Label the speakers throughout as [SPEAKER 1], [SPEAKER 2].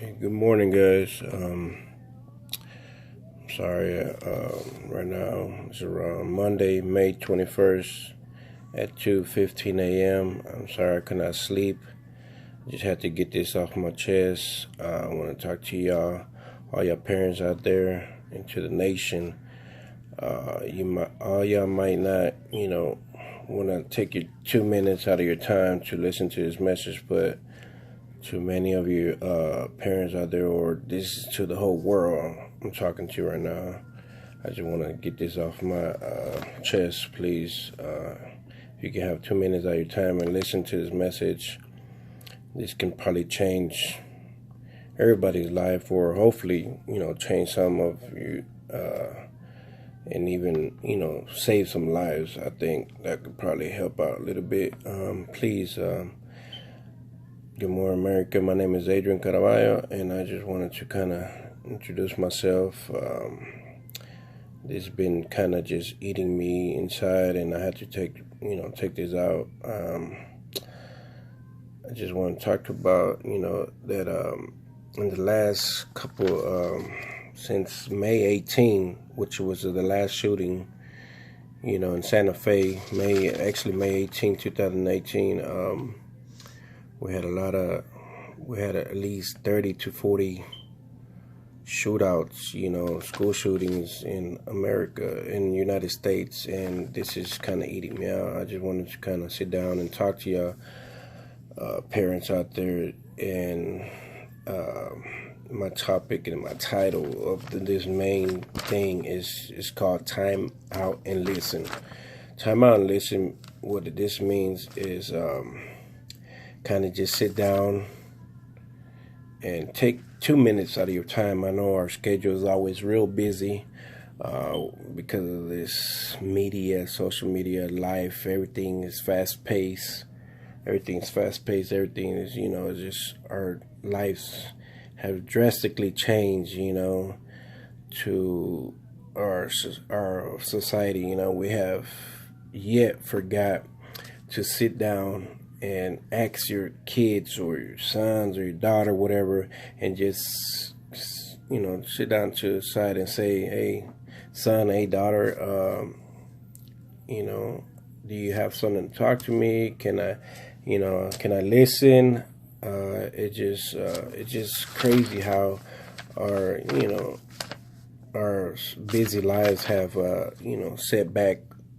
[SPEAKER 1] Hey, good morning, guys. Sorry, right now it's around Monday, May 21st at 2:15 a.m. I'm sorry I could not sleep. Just had to get this off my chest. I want to talk to y'all, all y'all parents out there, and to the nation. All y'all might not, want to take your 2 minutes out of your time to listen to this message, but to many of you parents out there, or this is to the whole world I'm talking to right now. I just want to get this off my chest, please. If you can have 2 minutes out of your time and listen to this message, this can probably change everybody's life, or hopefully, change some of you, and even, save some lives. I think that could probably help out a little bit. Please. Good morning, America. My name is Adrian Caraballo, and I just wanted to kind of introduce myself. This has been kind of just eating me inside, and I had to take this out. I just want to talk about, that in the last couple, since May 18, which was the last shooting, in Santa Fe, May 18, 2018. We had at least 30 to 40 shootouts, school shootings in America, in the United States, and this is kind of eating me out. I just wanted to kind of sit down and talk to y'all parents out there, and my topic and my title of this main thing is called Time Out and Listen. Time Out and Listen, what this means is kind of just sit down and take 2 minutes out of your time. I know our schedule is always real busy because of this media, social media life. Everything is fast paced. Everything's fast paced. Everything is, just our lives have drastically changed, to our society. We have yet forgot to sit down and ask your kids or your sons or your daughter, whatever, and just, sit down to the side and say, hey, son, hey, daughter, do you have something to talk to me? Can I listen? It's just crazy how our busy lives have, set back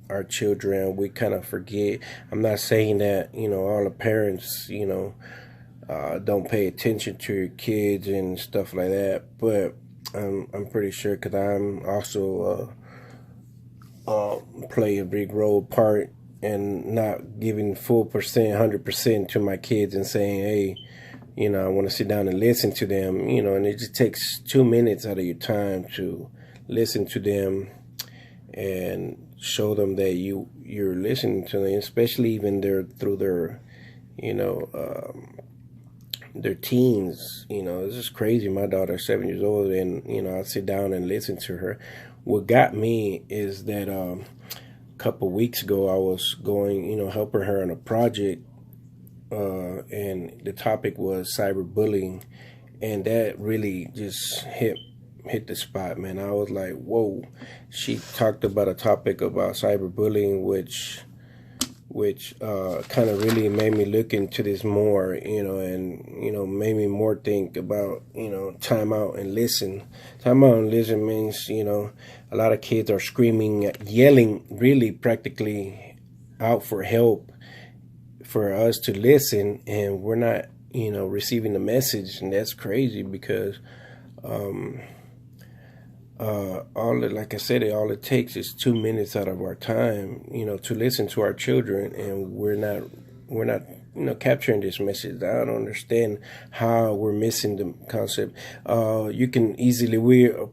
[SPEAKER 1] our children. We kind of forget. I'm not saying that all the parents don't pay attention to your kids and stuff like that, but I'm pretty sure, because I'm also play a big role part in not giving full percent 100% to my kids and saying, hey, I want to sit down and listen to them, and it just takes 2 minutes out of your time to listen to them and show them that you're listening to them, especially even through their their teens. It's just crazy. My daughter's 7 years old, and I sit down and listen to her. What got me is that a couple weeks ago I was going, helping her on a project, and the topic was cyberbullying, and that really just hit the spot, man. I was like, whoa. She talked about a topic about cyberbullying, which kind of really made me look into this more, and made me more think about, time out and listen. Time out and listen means, a lot of kids are screaming, yelling, really practically out for help, for us to listen, and we're not, receiving the message. And that's crazy, because like I said, all it takes is 2 minutes out of our time, to listen to our children, and we're not capturing this message. I don't understand how we're missing the concept. We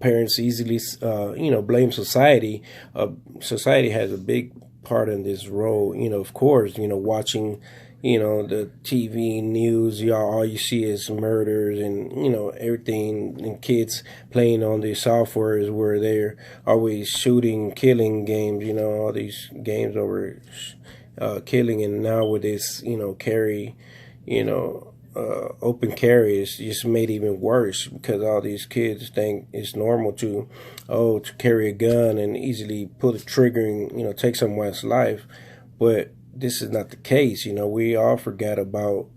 [SPEAKER 1] parents easily, blame society. Society has a big part in this role. Of course, watching, the TV news, all you see is murders and, everything, and kids playing on these softwares where they're always shooting, killing games, all these games over killing. And now with this, carry, open carry is just made even worse because all these kids think it's normal to carry a gun and easily pull the trigger and take someone's life, but this is not the case. We all forgot about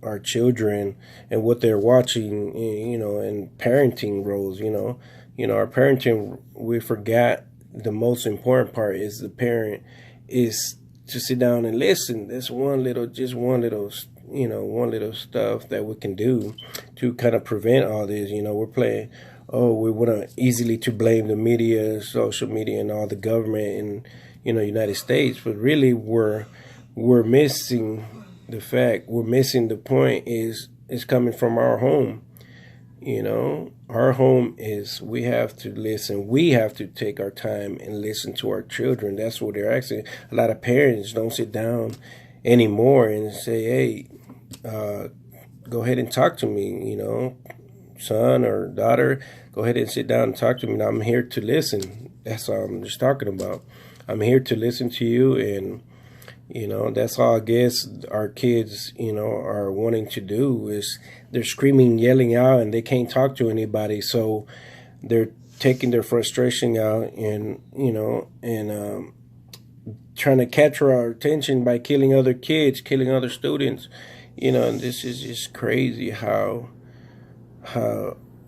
[SPEAKER 1] our children and what they're watching, and parenting roles. Our parenting, we forgot the most important part is the parent is to sit down and listen. That's one little stuff that we can do to kind of prevent all this. We're playing, we want to easily to blame the media, social media, and all the government in, United States, but really we're missing the fact. We're missing the point is coming from our home. Our home is, we have to listen. We have to take our time and listen to our children. That's what they're asking. A lot of parents don't sit down anymore and say, hey, go ahead and talk to me, son or daughter, go ahead and sit down and talk to me. I'm here to listen. That's all I'm just talking about. I'm here to listen to you, and that's all I guess our kids, are wanting to do is they're screaming, yelling out, and they can't talk to anybody. So they're taking their frustration out and, trying to capture our attention by killing other kids, killing other students. And this is just crazy how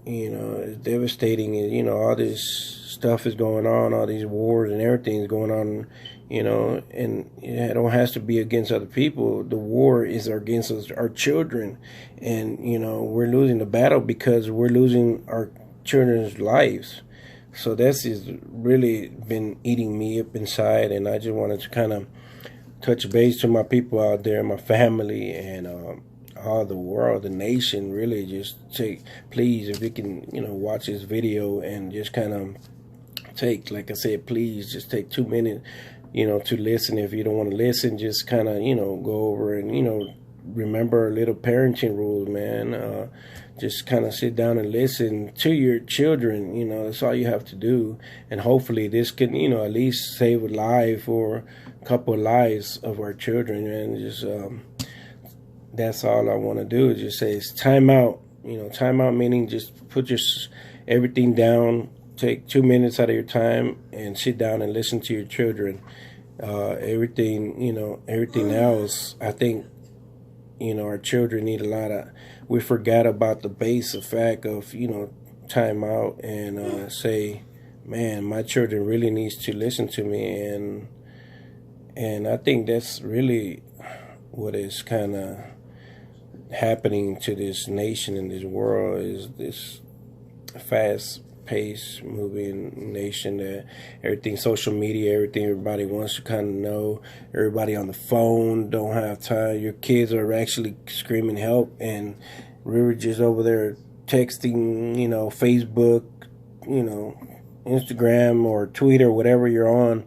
[SPEAKER 1] it's devastating. And, all this stuff is going on, all these wars and everything is going on, and it don't has to be against other people. The war is against us, our children. And, we're losing the battle because we're losing our children's lives. So that's is really been eating me up inside. And I just wanted to kind of touch base to my people out there, my family, and all the world, the nation. Really just please, if you can, watch this video and just kind of like I said, please just take 2 minutes, to listen. If you don't want to listen, just kind of, go over and, remember a little parenting rules, man. Just kind of sit down and listen to your children. That's all you have to do. And hopefully this can, at least save a life or a couple of lives of our children. And just, that's all I want to do is just say it's time out. Time out meaning just put everything down. Take 2 minutes out of your time and sit down and listen to your children. Everything else, I think, our children need a lot of, we forgot about the basic fact of, time out and say, man, my children really needs to listen to me. And I think that's really what is kind of happening to this nation and this world is this fast pace moving nation that everything social media, everything everybody wants to kind of know. Everybody on the phone don't have time. Your kids are actually screaming help, and we were just over there texting, Facebook, Instagram or Twitter, whatever you're on,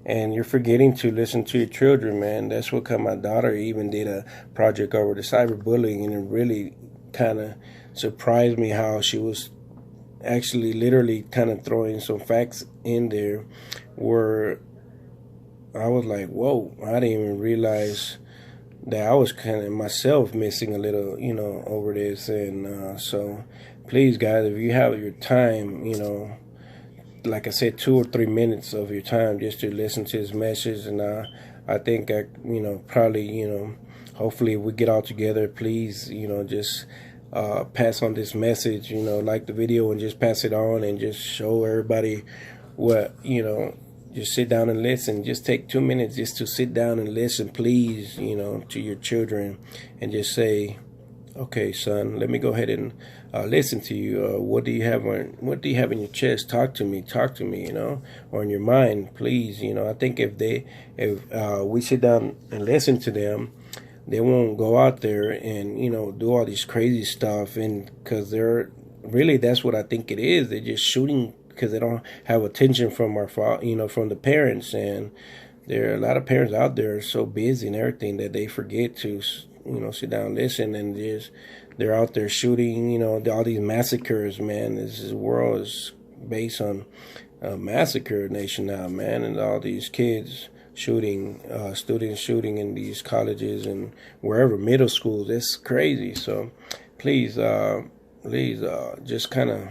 [SPEAKER 1] and you're forgetting to listen to your children, man. That's what my daughter even did a project over the cyberbullying, and it really kind of surprised me how she was actually literally kind of throwing some facts in there where I was like, whoa, I didn't even realize that I was kind of myself missing a little, over this. And so please, guys, if you have your time, like I said, 2 or 3 minutes of your time just to listen to his message. And I think, probably, hopefully we get all together, please, just pass on this message, like the video and just pass it on and just show everybody what, just sit down and listen. Just take 2 minutes just to sit down and listen, please, to your children and just say, okay, son, let me go ahead and listen to you. What do you have in your chest? Talk to me, or in your mind, please. I think if we sit down and listen to them, they won't go out there and, do all this crazy stuff. And because that's what I think it is. They're just shooting because they don't have attention from from the parents. And there are a lot of parents out there so busy and everything that they forget to, sit down and listen. And they're out there shooting, all these massacres, man. This world is based on a massacre nation now, man. And all these kids students shooting in these colleges and wherever, middle schools. It's crazy. So please, just kind of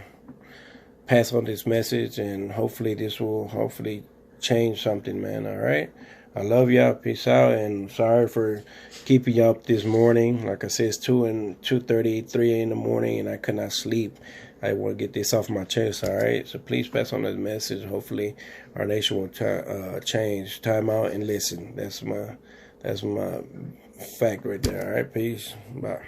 [SPEAKER 1] pass on this message, and hopefully this will change something, man. All right. I love y'all. Peace out. And sorry for keeping you up this morning. Like I said, it's 2:33 in the morning, and I could not sleep. I want to get this off my chest. All right. So please pass on this message. Hopefully, our nation will change. Time out and listen. That's my fact right there. All right. Peace. Bye.